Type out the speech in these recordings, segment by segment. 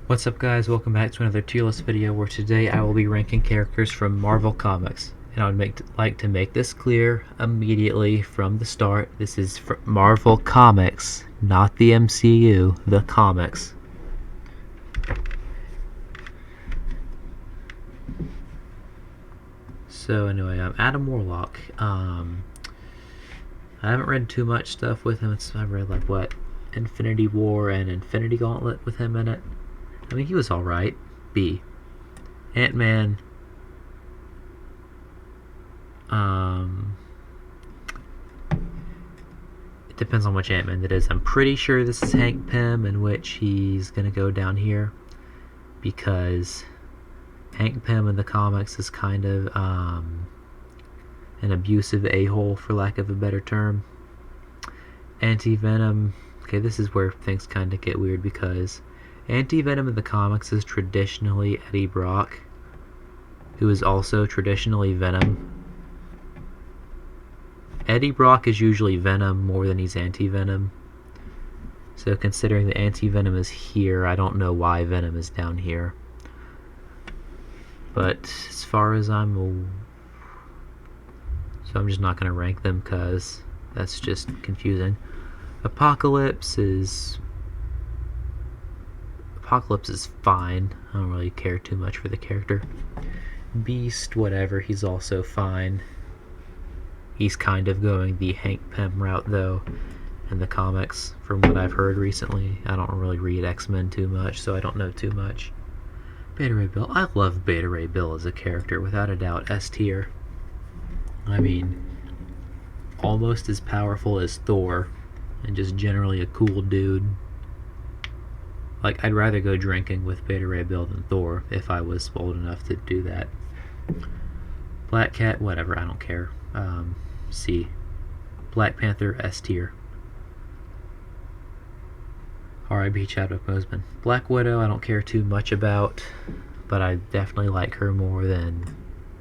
What's up guys, welcome back to another tier list video where today I will be ranking characters from Marvel Comics. And I would like to make this clear immediately from the start. This is Marvel Comics, not the MCU, the comics. So anyway, I'm Adam Warlock. I haven't read too much stuff with him. I've read like what? Infinity War and Infinity Gauntlet with him in it. I mean, he was alright. B. Ant-Man. It depends on which Ant-Man it is. I'm pretty sure this is Hank Pym, in which he's gonna go down here. Because Hank Pym in the comics is kind of an abusive a-hole, for lack of a better term. Anti-Venom. Okay, this is where things kind of get weird because Anti-Venom in the comics is traditionally Eddie Brock, who is also traditionally Venom. Eddie Brock is usually Venom more than he's Anti-Venom. So considering the Anti-Venom is here, I don't know why Venom is down here. But as far as so I'm just not going to rank them because that's just confusing. Apocalypse is fine. I don't really care too much for the character. Beast, whatever, he's also fine. He's kind of going the Hank Pym route though in the comics, from what I've heard recently. I don't really read X-Men too much, so I don't know too much. Beta Ray Bill. I love Beta Ray Bill as a character, without a doubt. S tier. I mean, almost as powerful as Thor, and just generally a cool dude. Like, I'd rather go drinking with Beta Ray Bill than Thor if I was old enough to do that. Black Cat, whatever, I don't care. C. Black Panther, S tier. R.I.P. Chadwick Boseman. Black Widow, I don't care too much about, but I definitely like her more than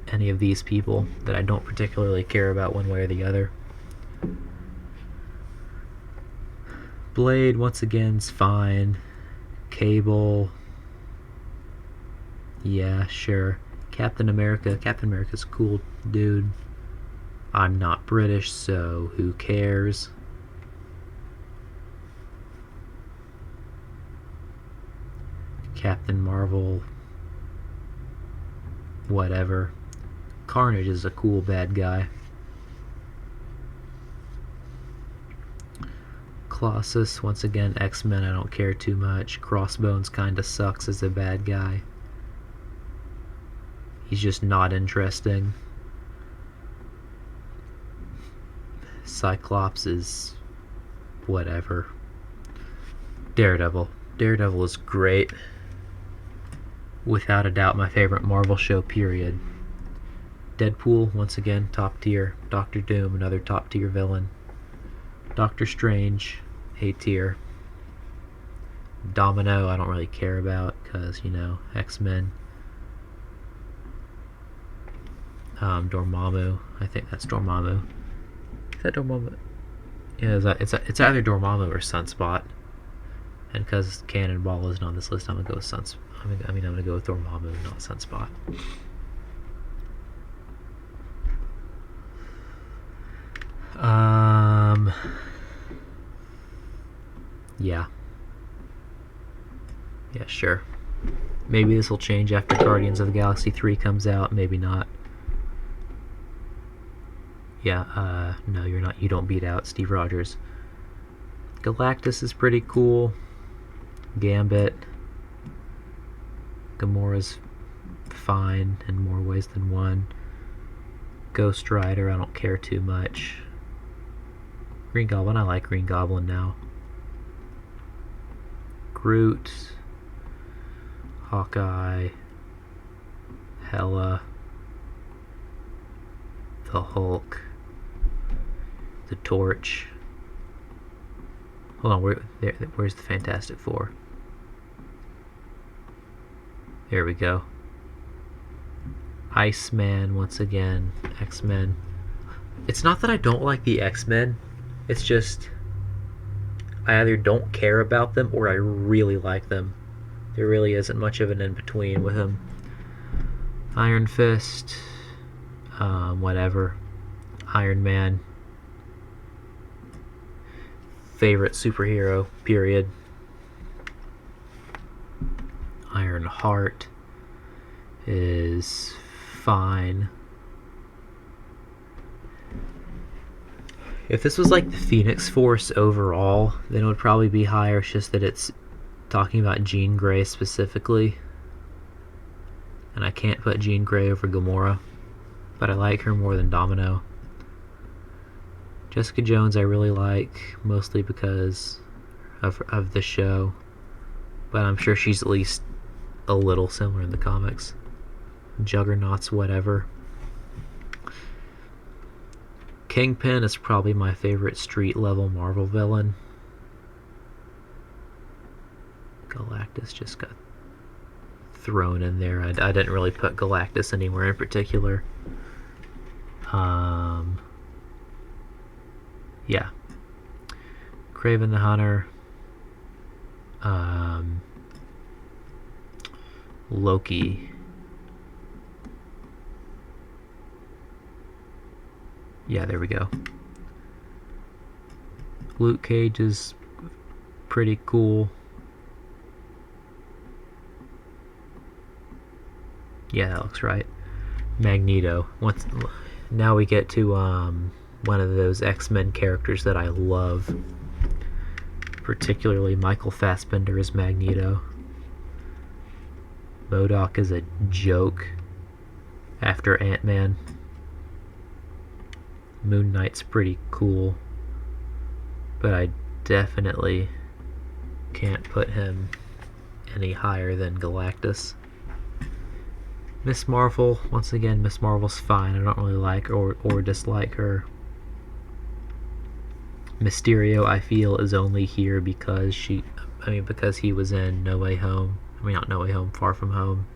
any of these people that I don't particularly care about one way or the other. Blade, once again, is fine. Cable, yeah, sure. Captain America's a cool dude. I'm not British, so who cares? Captain Marvel, whatever. Carnage is a cool bad guy. Colossus, once again, X-Men, I don't care too much. Crossbones kinda sucks as a bad guy. He's just not interesting. Cyclops is whatever. Daredevil is great. Without a doubt my favorite Marvel show, period. Deadpool, once again, top tier. Doctor Doom, another top tier villain. Doctor Strange, A tier. Domino, I don't really care about because, you know, X-Men. Dormammu, I think that's Dormammu. Is that Dormammu? Yeah, it's either Dormammu or Sunspot. And because Cannonball isn't on this list, I'm gonna go with Sunspot. I'm gonna go with Dormammu, not Sunspot. Yeah. Yeah, sure. Maybe this will change after Guardians of the Galaxy 3 comes out, maybe not. Yeah, no, you're not. You don't beat out Steve Rogers. Galactus is pretty cool. Gambit. Gamora's fine in more ways than one. Ghost Rider, I don't care too much. Green Goblin, I like Green Goblin now. Groot. Hawkeye. Hela. The Hulk. The Torch. Hold on, where's the Fantastic Four? There we go. Iceman, once again. X-Men. It's not that I don't like the X-Men. It's just I either don't care about them or I really like them. There really isn't much of an in-between with him. Iron Fist, whatever. Iron Man. Favorite superhero, period. Iron Heart is fine. If this was like the Phoenix Force overall, then it would probably be higher. It's just that it's talking about Jean Grey specifically. And I can't put Jean Grey over Gamora, but I like her more than Domino. Jessica Jones I really like, mostly because of the show, but I'm sure she's at least a little similar in the comics. Juggernaut's whatever. Kingpin is probably my favorite street-level Marvel villain. Galactus just got thrown in there. I didn't really put Galactus anywhere in particular. Yeah. Kraven the Hunter. Loki. Yeah, there we go. Luke Cage is pretty cool. Yeah, that looks right. Magneto. Now we get to one of those X-Men characters that I love. Particularly Michael Fassbender as Magneto. MODOK is a joke after Ant-Man. Moon Knight's pretty cool, but I definitely can't put him any higher than Galactus. Miss Marvel, once again, Miss Marvel's fine. I don't really like or dislike her. Mysterio, I feel, is only here because because he was in No Way Home. Not No Way Home, Far From Home.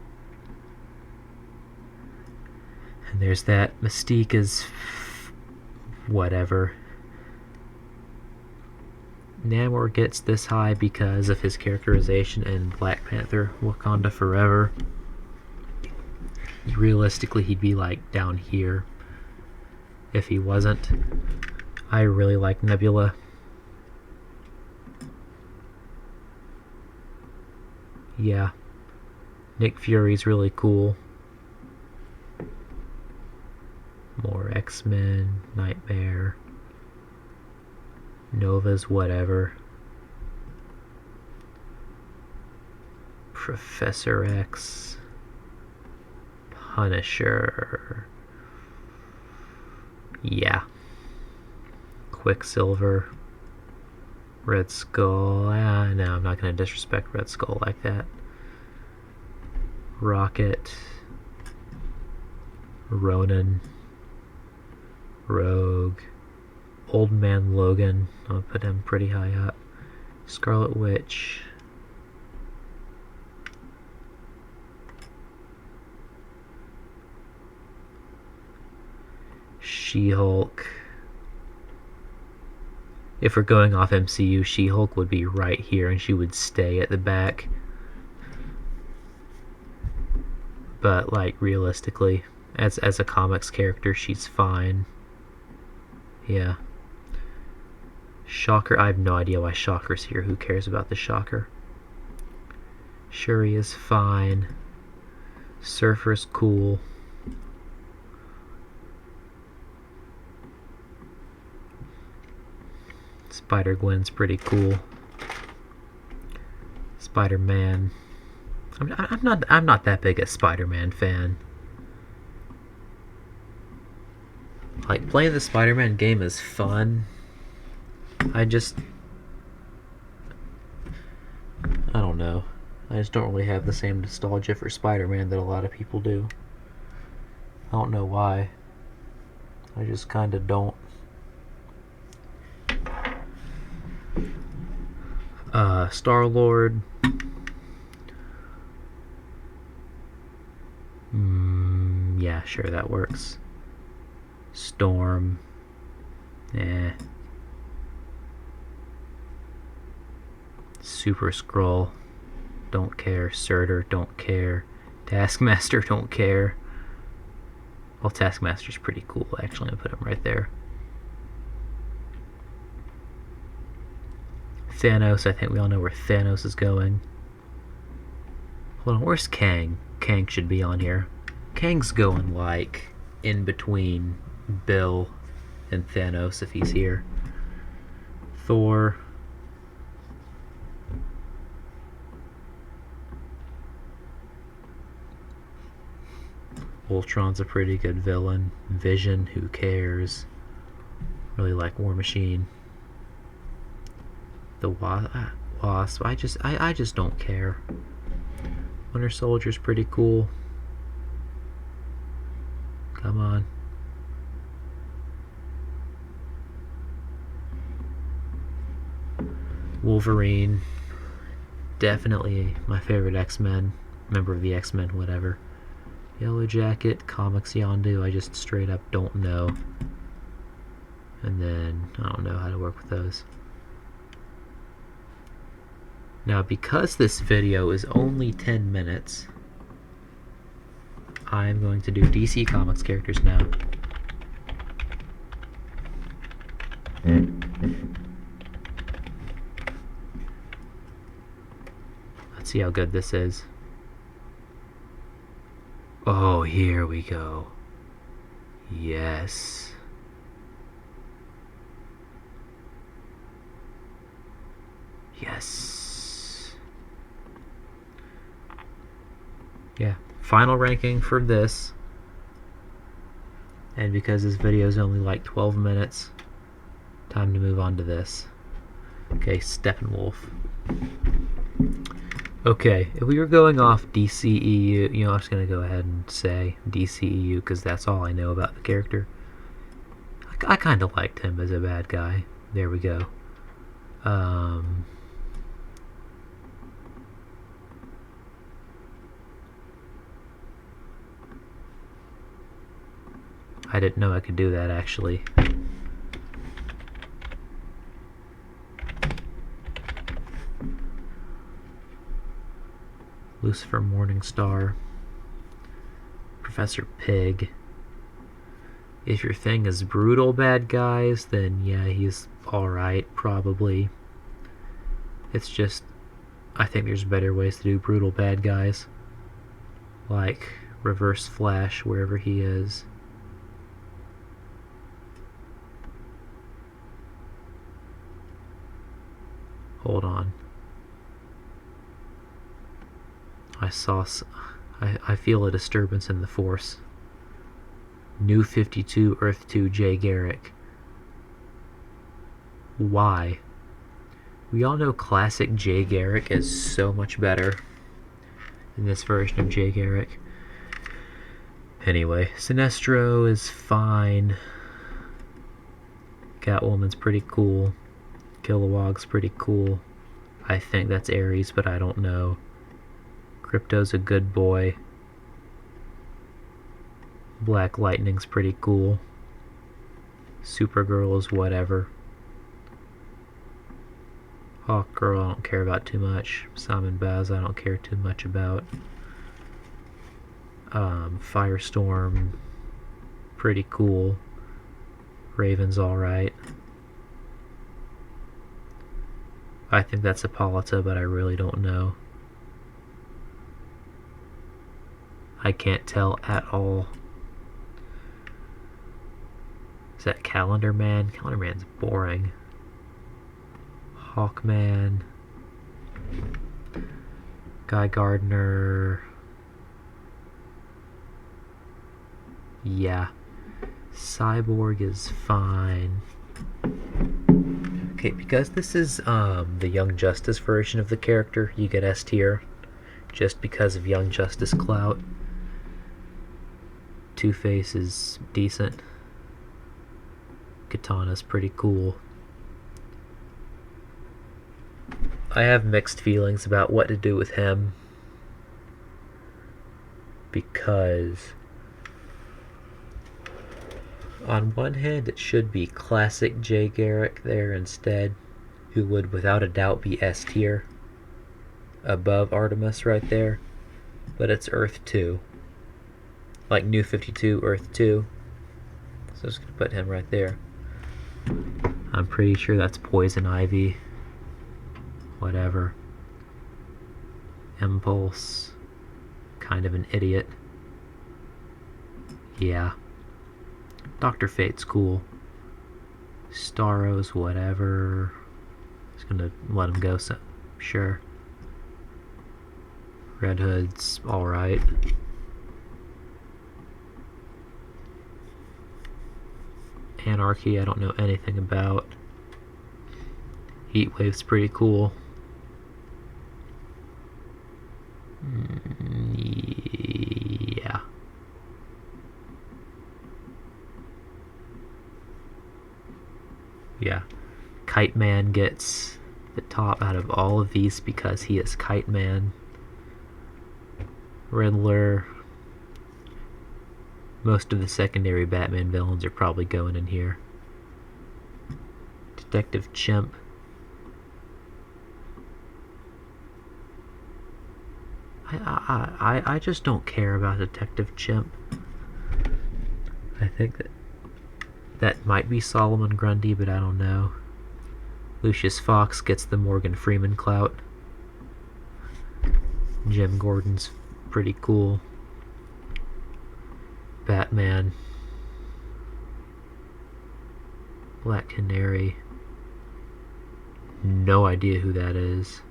And there's that. Mystique is whatever. Namor gets this high because of his characterization in Black Panther, Wakanda Forever. Realistically, he'd be like down here if he wasn't. I really like Nebula. Yeah. Nick Fury's really cool. More X-Men, Nightmare, Nova's whatever. Professor X, Punisher. Yeah. Quicksilver, Red Skull. No, I'm not going to disrespect Red Skull like that. Rocket, Ronan, Rogue, Old Man Logan. I'll put him pretty high up. Scarlet Witch. She-Hulk. If we're going off MCU, She-Hulk would be right here and she would stay at the back. But like realistically, as a comics character, she's fine. Yeah. Shocker, I have no idea why Shocker's here. Who cares about the Shocker? Shuri is fine. Surfer's cool. Spider-Gwen's pretty cool. Spider-Man. I'm not that big a Spider-Man fan. Like, playing the Spider-Man game is fun. I don't know. I just don't really have the same nostalgia for Spider-Man that a lot of people do. I don't know why. I just kind of don't. Star-Lord. Yeah, sure, that works. Storm. Super Skrull. don't care. Surtur, don't care. Taskmaster, don't care. Well, Taskmaster's pretty cool, actually. I'm gonna put him right there. Thanos, I think we all know where Thanos is going. Hold on, where's Kang? Kang should be on here. Kang's going, like, in between Bill and Thanos if he's here. Thor. Ultron's a pretty good villain. Vision, who cares? Really like War Machine. The Wasp, I just don't care. Winter Soldier's pretty cool. Come on. Wolverine, definitely my favorite X-Men, member of the X-Men, whatever. Yellow Jacket, Comics Yondu, I just straight up don't know. And then, I don't know how to work with those. Now, because this video is only 10 minutes, I'm going to do DC Comics characters now. Let's see how good this is. Oh, here we go. Yes. Yes. Yeah, final ranking for this. And because this video is only like 12 minutes, time to move on to this. Okay, Steppenwolf. Okay, if we were going off DCEU, I'm just going to go ahead and say DCEU because that's all I know about the character. I kind of liked him as a bad guy. There we go. I didn't know I could do that, actually. Lucifer Morningstar. Professor Pig. If your thing is brutal bad guys, then yeah, he's alright, probably. It's just, I think there's better ways to do brutal bad guys. Like Reverse Flash, wherever he is. Hold on. I feel a disturbance in the Force. New 52, Earth 2, Jay Garrick. Why? We all know classic Jay Garrick is so much better than this version of Jay Garrick. Anyway, Sinestro is fine. Catwoman's pretty cool. Kilowog's pretty cool. I think that's Ares, but I don't know. Crypto's a good boy. Black Lightning's pretty cool. Supergirl is whatever. Hawkgirl I don't care about too much. Simon Baz I don't care too much about. Firestorm, pretty cool. Raven's alright. I think that's Hippolyta, but I really don't know. I can't tell at all. Is that Calendar Man? Calendar Man's boring. Hawkman. Guy Gardner. Yeah. Cyborg is fine. Okay, because this is the Young Justice version of the character, you get S tier. Just because of Young Justice clout. Two-Face is decent. Katana's pretty cool. I have mixed feelings about what to do with him. Because on one hand, it should be classic Jay Garrick there instead, who would without a doubt be S tier. above Artemis right there, but it's Earth 2. Like New 52, Earth 2. So I'm just going to put him right there. I'm pretty sure that's Poison Ivy. Whatever. Impulse. Kind of an idiot. Yeah. Dr. Fate's cool. Starros, whatever. Just gonna let him go, so sure. Red Hood's alright. Anarchy, I don't know anything about. Heatwave's pretty cool. Yeah. Yeah. Kite Man gets the top out of all of these because he is Kite Man. Riddler. Most of the secondary Batman villains are probably going in here. Detective Chimp. I just don't care about Detective Chimp. I think that might be Solomon Grundy, but I don't know. Lucius Fox gets the Morgan Freeman clout. Jim Gordon's pretty cool. Batman. Black Canary. No idea who that is.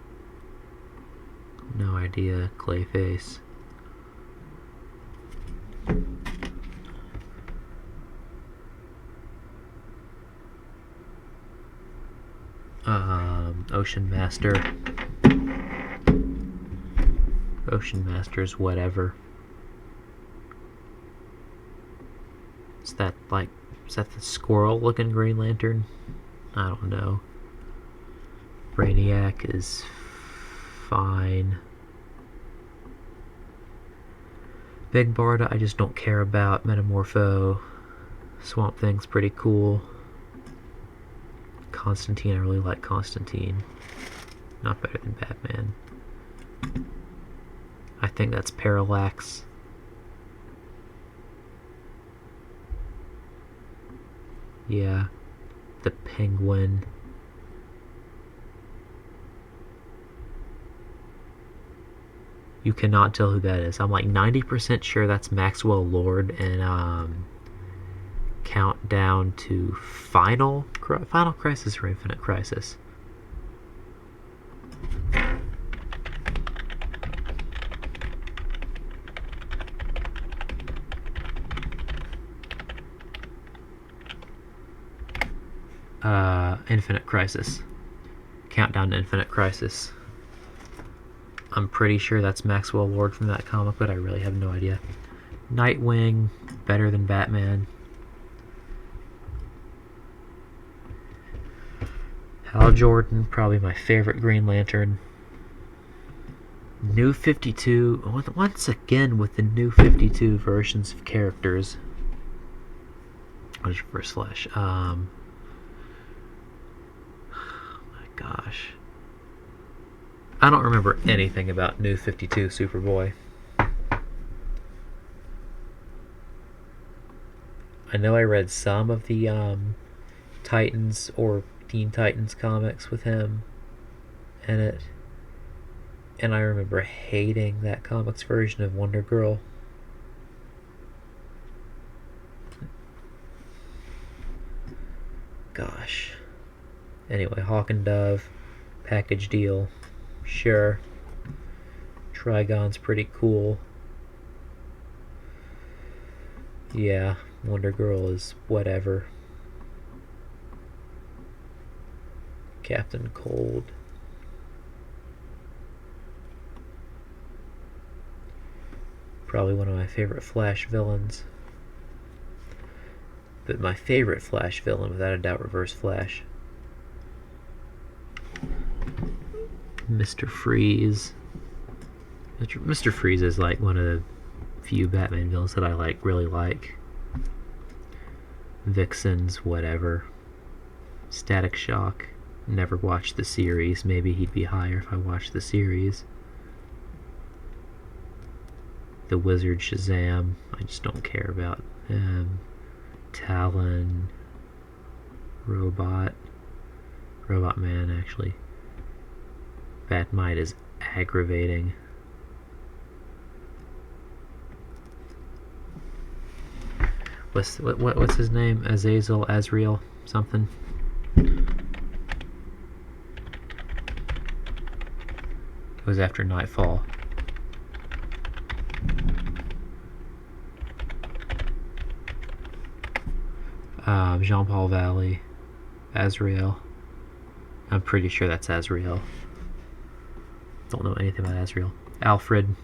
No idea. Clayface. Ocean Master. Ocean Master's whatever. Is that the squirrel looking Green Lantern? I don't know. Brainiac is fine. Big Barda I just don't care about. Metamorpho. Swamp Thing's pretty cool. Constantine, I really like Constantine. Not better than Batman. I think that's Parallax. Yeah. The Penguin. You cannot tell who that is. I'm like 90% sure that's Maxwell Lord and Countdown to Final Crisis or Infinite Crisis. Infinite Crisis. Countdown to Infinite Crisis. I'm pretty sure that's Maxwell Lord from that comic, but I really have no idea. Nightwing, better than Batman. Hal Jordan, probably my favorite Green Lantern. New 52, once again with the New 52 versions of characters. What's your first Flash? Oh my gosh. I don't remember anything about New 52 Superboy. I know I read some of the Titans or Teen Titans comics with him in it. And I remember hating that comics version of Wonder Girl. Gosh. Anyway, Hawk and Dove, package deal. Sure. Trigon's pretty cool. Yeah, Wonder Girl is whatever. Captain Cold. Probably one of my favorite Flash villains. But my favorite Flash villain, without a doubt, Reverse Flash. Mr. Freeze. Mr. Freeze is like one of the few Batman villains that I really like. Vixen's whatever. Static Shock. Never watched the series. Maybe he'd be higher if I watched the series. the Wizard Shazam. I just don't care about him. Talon. Robot Man, actually. Batmite is aggravating. What's his name? Azrael, something. It was after Nightfall. Jean-Paul Valley, Azrael. I'm pretty sure that's Azrael. Don't know anything about Azrael. Alfred.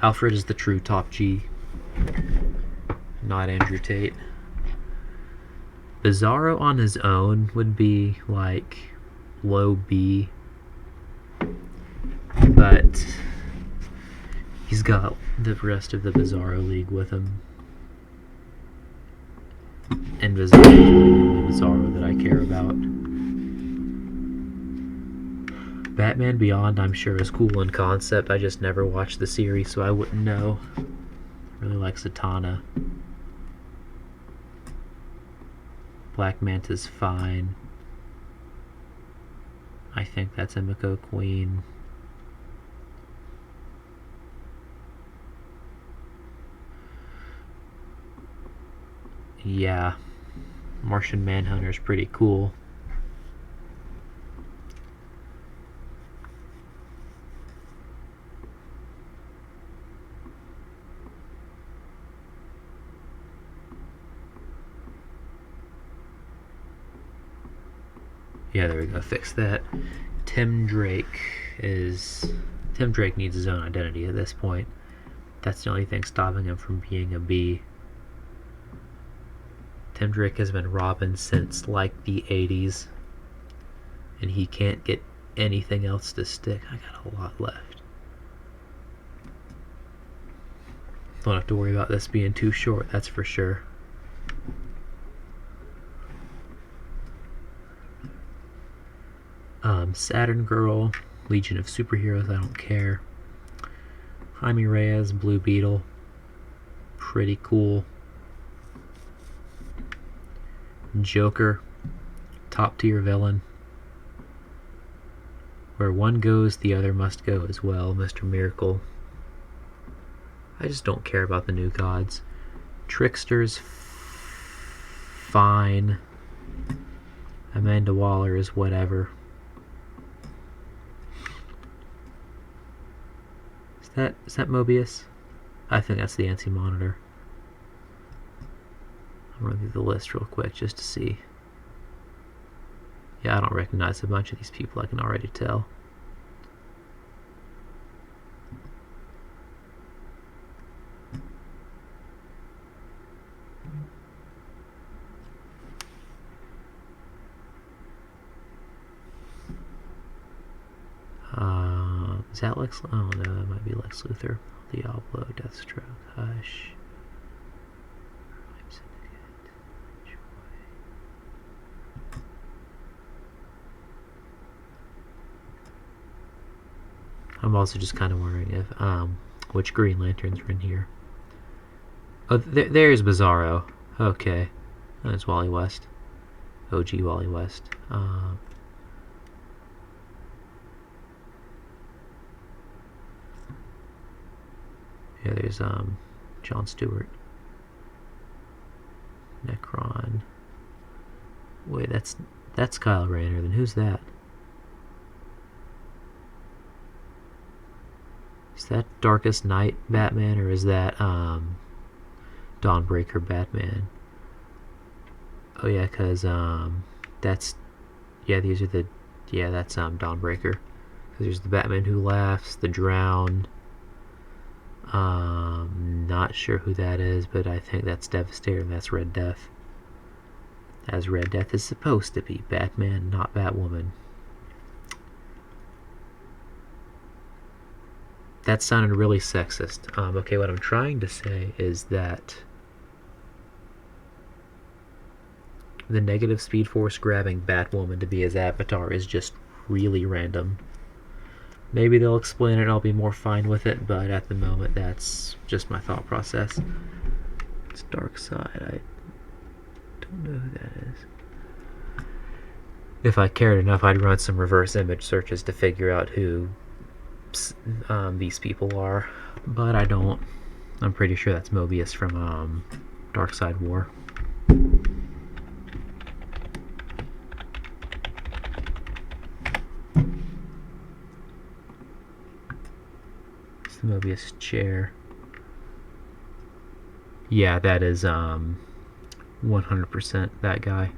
Alfred is the true top G, not Andrew Tate. Bizarro on his own would be like low B, but he's got the rest of the Bizarro League with him. And Bizarro is really the Bizarro that I care about. Batman Beyond, I'm sure, is cool in concept. I just never watched the series, so I wouldn't know. I really like Zatanna. Black Manta's fine. I think that's Emiko Queen. Yeah, Martian Manhunter's pretty cool. Yeah, there we go. Fix that. Tim Drake needs his own identity at this point. That's the only thing stopping him from being a B. Tim Drake has been Robin since like the 80s, and he can't get anything else to stick. I got a lot left. Don't have to worry about this being too short, that's for sure. Saturn Girl, Legion of Superheroes, I don't care. Jaime Reyes, Blue Beetle, pretty cool. Joker, top tier villain. Where one goes, the other must go as well. Mr. Miracle. I just don't care about the new gods. Trickster's fine. Amanda Waller is whatever. Is that Mobius? I think that's the Anti-Monitor. I'll run through the list real quick just to see. Yeah, I don't recognize a bunch of these people, I can already tell. Is that Lex? Oh no, that might be Lex Luthor. Diablo, Deathstroke, Hush. I'm also just kind of wondering if which Green Lanterns are in here. Oh, there's Bizarro. Okay, that's Wally West. OG Wally West. Yeah, there's John Stewart. Necron. Wait, that's Kyle Rayner. Then who's that? Is that Darkest Night Batman, or is that Dawnbreaker Batman? Oh yeah, cause that's these are the that's Dawnbreaker. Cause there's the Batman Who Laughs, the Drowned. Not sure who that is, but I think that's Devastator and that's Red Death. As Red Death is supposed to be Batman, not Batwoman. That sounded really sexist. Okay, what I'm trying to say is that the negative Speed Force grabbing Batwoman to be his avatar is just really random. Maybe they'll explain it and I'll be more fine with it, but at the moment that's just my thought process. It's Darkseid. I don't know who that is. If I cared enough, I'd run some reverse image searches to figure out who these people are, but I don't. I'm pretty sure that's Mobius from Darkseid War. It's the Mobius chair. Yeah, that is 100% that guy.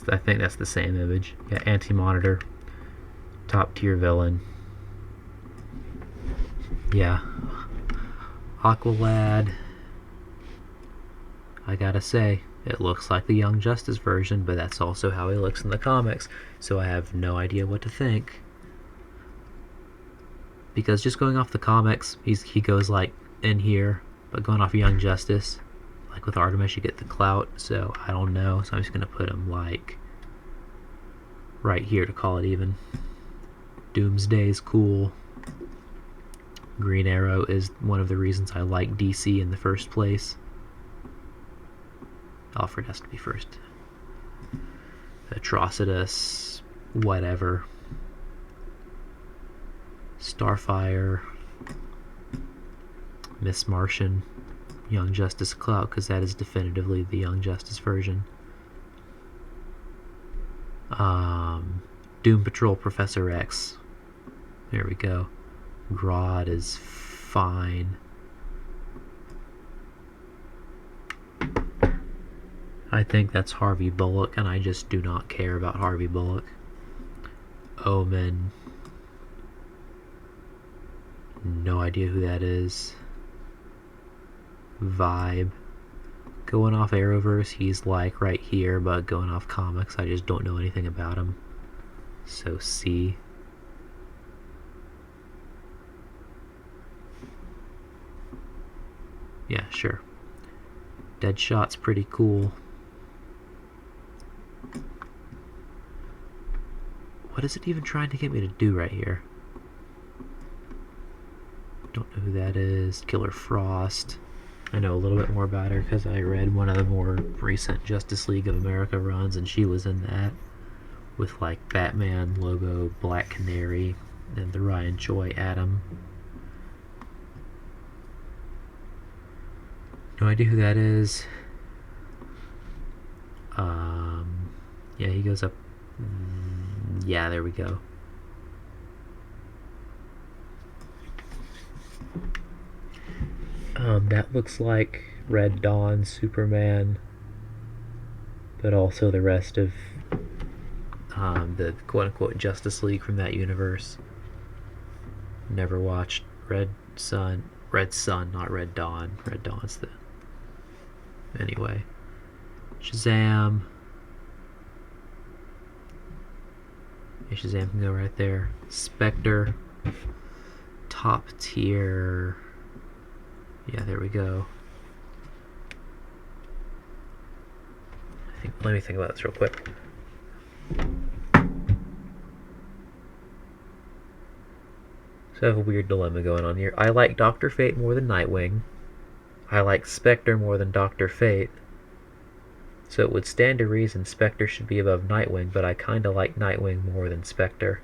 I think that's the same image. Yeah, Anti-Monitor, top tier villain. Yeah, Aqualad. I gotta say, it looks like the Young Justice version, but that's also how he looks in the comics, so I have no idea what to think. Because just going off the comics, he goes like in here, but going off Young Justice, like with Artemis, you get the clout, so I don't know, so I'm just gonna put him like right here to call it even. Doomsday is cool. Green Arrow is one of the reasons I like DC in the first place. Alfred has to be first. Atrocitus, whatever. Starfire, Miss Martian, Young Justice clout, because that is definitively the Young Justice version. Doom Patrol Professor X. There we go. Grodd is fine. I think that's Harvey Bullock, and I just do not care about Harvey Bullock. Omen. No idea who that is. Vibe. Going off Arrowverse, he's like right here, but going off comics, I just don't know anything about him. So C. Yeah, sure. Deadshot's pretty cool. What is it even trying to get me to do right here? Don't know who that is. Killer Frost. I know a little bit more about her because I read one of the more recent Justice League of America runs, and she was in that with like Batman logo, Black Canary, and the Ryan Choi Atom. No idea who that is. Yeah, he goes up. Yeah, there we go. That looks like Red Dawn, Superman, but also the rest of the quote-unquote Justice League from that universe. Never watched Red Sun, not Red Dawn. Red Dawn's the... Anyway. Shazam. Yeah, Shazam can go right there. Spectre. Top tier... Yeah, there we go. Let me think about this real quick. So I have a weird dilemma going on here. I like Dr. Fate more than Nightwing. I like Spectre more than Dr. Fate. So it would stand to reason Spectre should be above Nightwing, but I kinda like Nightwing more than Spectre.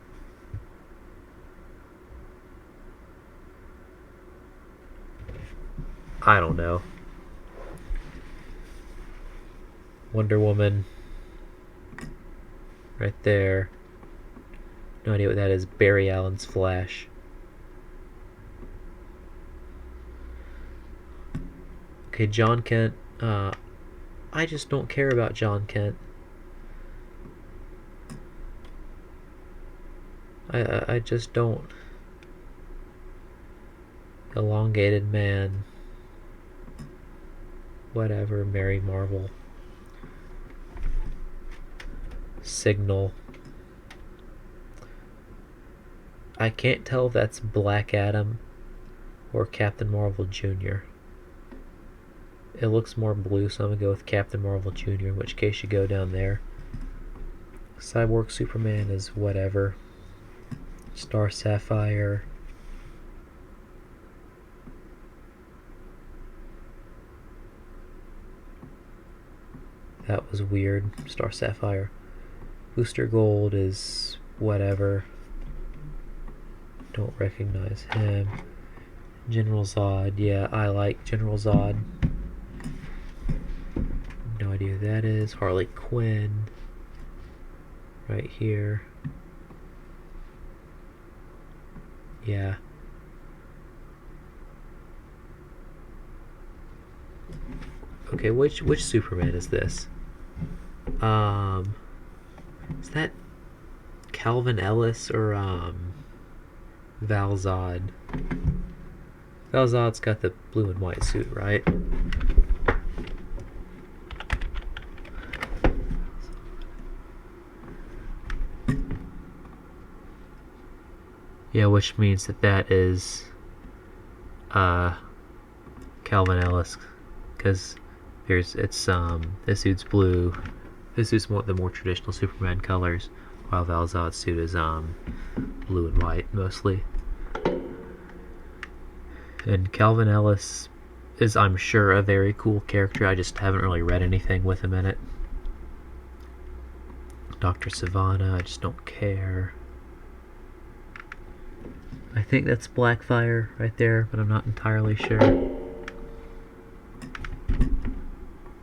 I don't know. Wonder Woman. Right there. No idea what that is. Barry Allen's Flash. Okay, John Kent. I just don't care about John Kent. I just don't. Elongated Man. Whatever, Mary Marvel. Signal. I can't tell if that's Black Adam or Captain Marvel Jr. It looks more blue, so I'm gonna go with Captain Marvel Jr., in which case you go down there. Cyborg Superman is whatever. Star Sapphire. That was weird. Star Sapphire. Booster Gold is whatever. Don't recognize him. General Zod. Yeah, I like General Zod. No idea who that is. Harley Quinn. Right here. Yeah. Okay, which Superman is this? Is that Calvin Ellis or Val Zod? Val Zod's got the blue and white suit, right? Yeah, which means that is Calvin Ellis, because this suit's blue. This suit's the more traditional Superman colors, while Val Zod's suit is blue and white mostly. And Calvin Ellis is, I'm sure, a very cool character. I just haven't really read anything with him in it. Dr. Sivana, I just don't care. I think that's Blackfire right there, but I'm not entirely sure.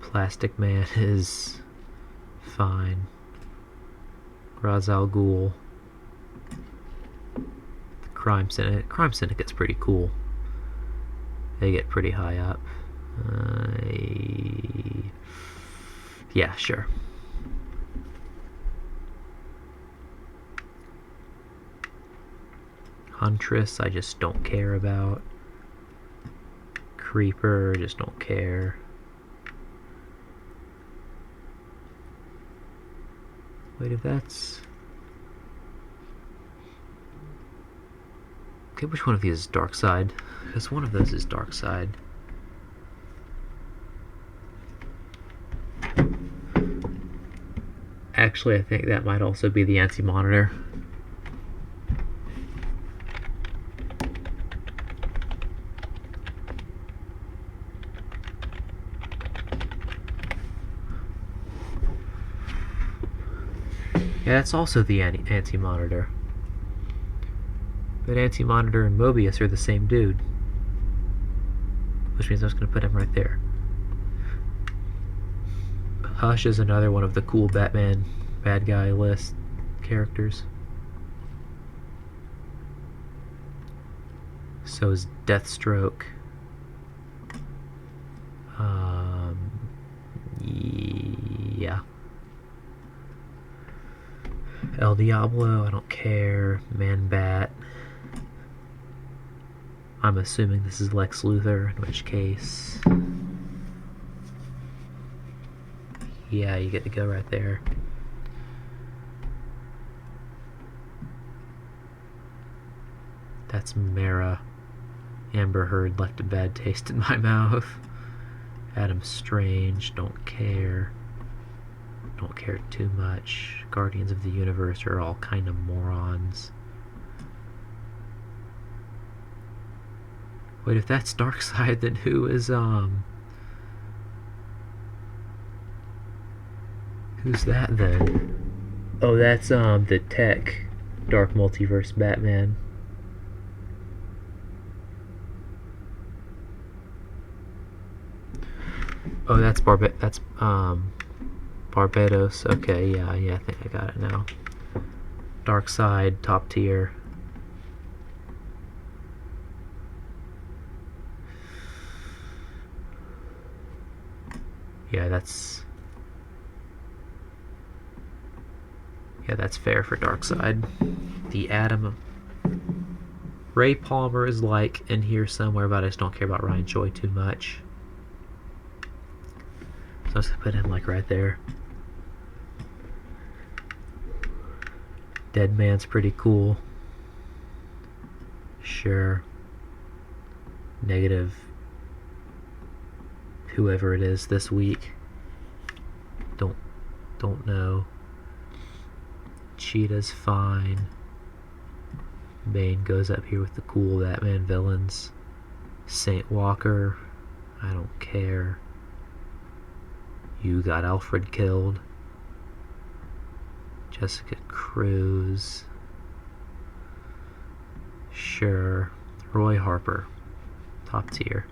Plastic Man is fine. Ra's al Ghul. The Crime Syndicate. Crime Syndicate's pretty cool. They get pretty high up. Yeah, sure. Huntress, I just don't care about. Creeper, just don't care. Wait, if that's... Okay, which one of these is Darkseid? Because one of those is Darkseid. Actually, I think that might also be the Anti-Monitor. Yeah, that's also the Anti-Monitor. But Anti-Monitor and Mobius are the same dude. Which means I was going to put him right there. Hush is another one of the cool Batman bad guy list characters. So is Deathstroke. Yeah. El Diablo, I don't care. Man-Bat. I'm assuming this is Lex Luthor, in which case... Yeah, you get to go right there. That's Mara. Amber Heard left a bad taste in my mouth. Adam Strange, don't care. Don't care too much. Guardians of the Universe are all kind of morons. Wait, if that's Darkseid, then who is, who's that then? Oh, that's, the Tech Dark Multiverse Batman. Oh, that's Barbados. Okay, yeah, I think I got it now. Darkseid, top tier. Yeah, that's fair for Darkseid. The Atom. Ray Palmer is like in here somewhere, but I just don't care about Ryan Choi too much. So I was gonna put him like right there. Deadman's pretty cool. Sure. Negative. Whoever it is this week. Don't know. Cheetah's fine. Bane goes up here with the cool Batman villains. Saint Walker, I don't care. You got Alfred killed. Jessica Cruz. Sure. Roy Harper, top tier.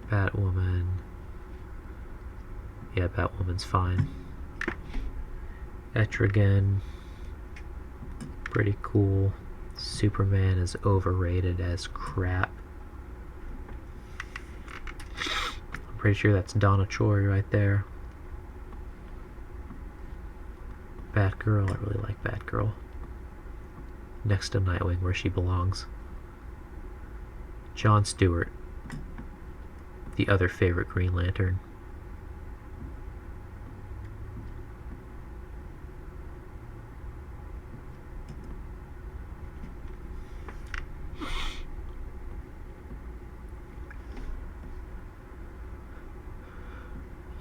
Batwoman. Yeah, Batwoman's fine. Etrigan, pretty cool. Superman is overrated as crap. I'm pretty sure that's Donna Troy right there. Batgirl, I really like Batgirl. Next to Nightwing, where she belongs. Jon Stewart, the other favorite Green Lantern.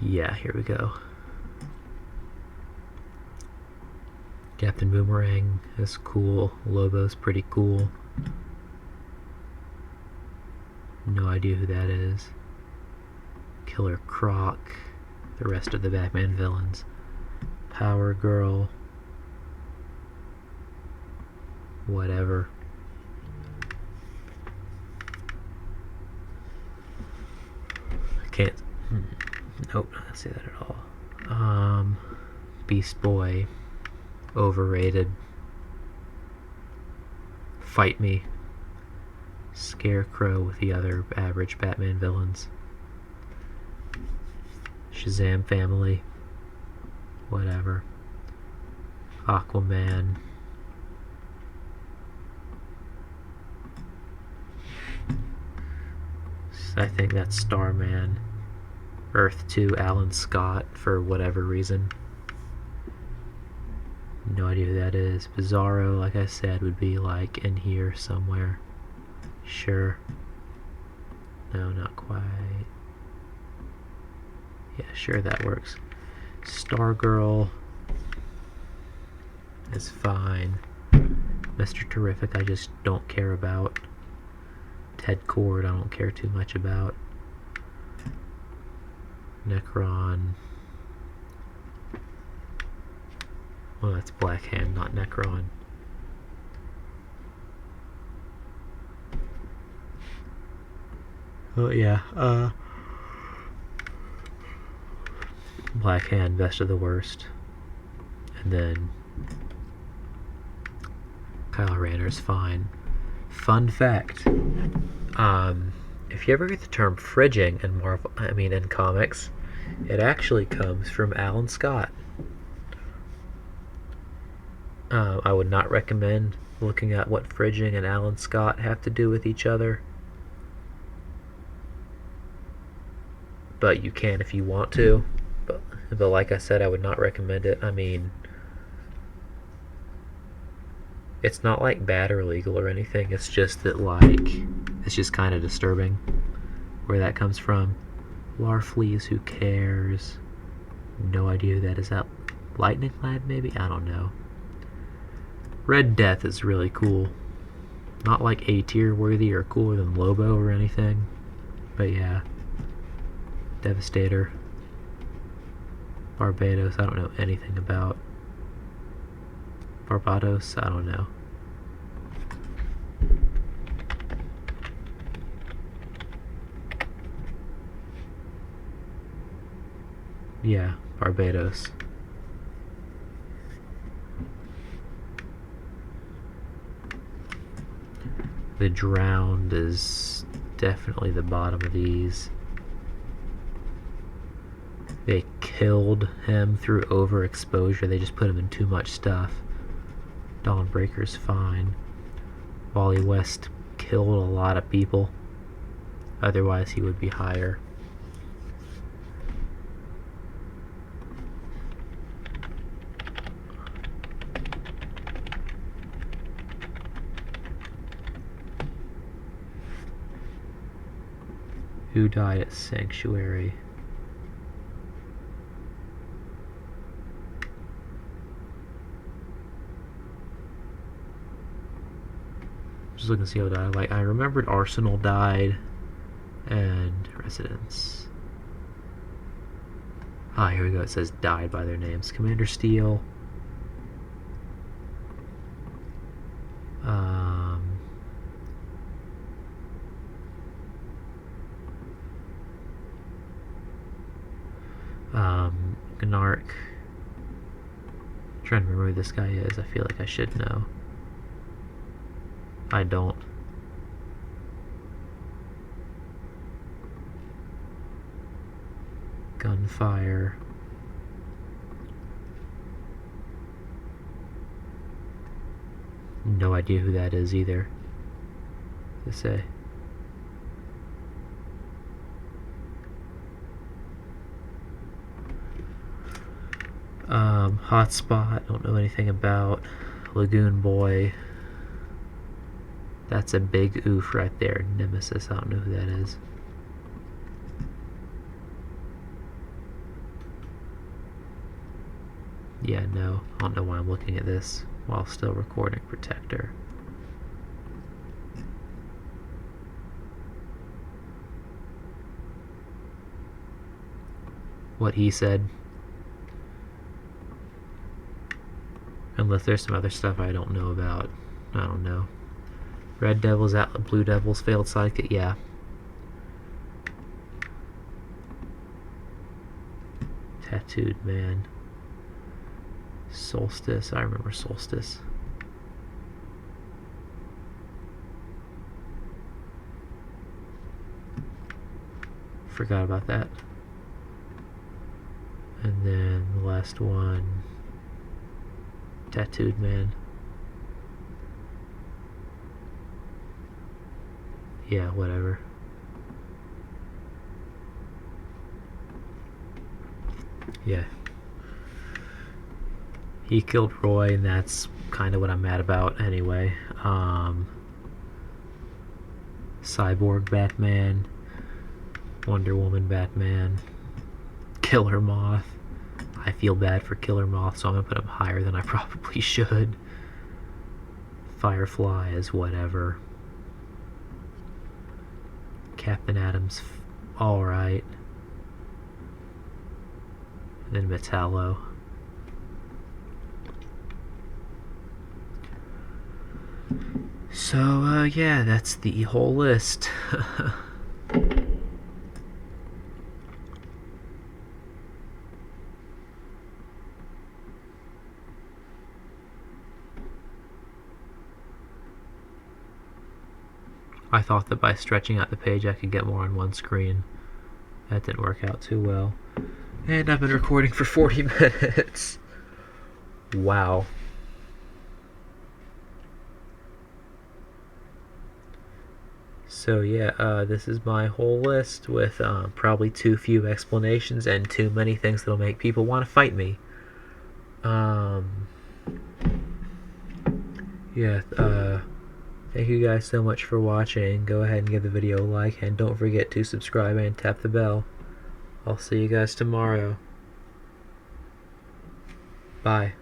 Yeah, here we go. Captain Boomerang is cool. Lobo's pretty cool. No idea who that is. Killer Croc. The rest of the Batman villains. Power Girl. Whatever. I can't. Nope, not gonna say that at all. Beast Boy. Overrated. Fight Me. Scarecrow with the other average Batman villains. Shazam family. Whatever. Aquaman. I think that's Starman. Earth 2, Alan Scott, for whatever reason. No idea who that is. Bizarro, like I said, would be like in here somewhere. Sure. No, not quite. Yeah, sure, that works. Stargirl is fine. Mr. Terrific, I just don't care about. Ted Kord, I don't care too much about. Necron. Well, that's Black Hand, not Necron. Oh yeah, Black Hand, best of the worst. And then Kyle Rayner's fine. Fun fact. If you ever get the term fridging in comics, it actually comes from Alan Scott. I would not recommend looking at what fridging and Alan Scott have to do with each other. But you can if you want to. But like I said, I would not recommend it. I mean, it's not like bad or illegal or anything. It's just that, like, it's just kind of disturbing where that comes from. Larfleeze, who cares? No idea who that is. That Lightning Lad, maybe? I don't know. Red Death is really cool. Not like A tier worthy or cooler than Lobo or anything. But yeah. Devastator. Barbados, I don't know anything about. Barbados, I don't know. Yeah, Barbados. The Drowned is definitely the bottom of these. They killed him through overexposure. They just put him in too much stuff. Dawnbreaker's fine. Wally West killed a lot of people. Otherwise he would be higher. Who died at Sanctuary? Just looking to see how it died. Like, I remembered Arsenal died and Residence. Ah, here we go. It says died by their names. Commander Steel. Gnark. I'm trying to remember who this guy is. I feel like I should know. I don't. Gunfire. No idea who that is either. To say. Hotspot, don't know anything about. Lagoon Boy. That's a big oof right there. Nemesis, I don't know who that is. Yeah, no. I don't know why I'm looking at this while still recording Protector. What he said. Unless there's some other stuff I don't know about. I don't know. Red Devils, Blue Devils, failed sidekick. Yeah. Tattooed Man. Solstice. I remember Solstice. Forgot about that. And then the last one. Tattooed Man. Yeah, whatever. Yeah. He killed Roy, and that's kind of what I'm mad about anyway. Cyborg Batman. Wonder Woman Batman. Killer Moth. I feel bad for Killer Moth, so I'm gonna put him higher than I probably should. Firefly is whatever. Captain Atom's alright. And then Metallo. So, yeah, that's the whole list. I thought that by stretching out the page I could get more on one screen. That didn't work out too well. And I've been recording for 40 minutes. Wow. So yeah, this is my whole list with probably too few explanations and too many things that'll make people want to fight me. Yeah, thank you guys so much for watching. Go ahead and give the video a like, and don't forget to subscribe and tap the bell. I'll see you guys tomorrow. Bye.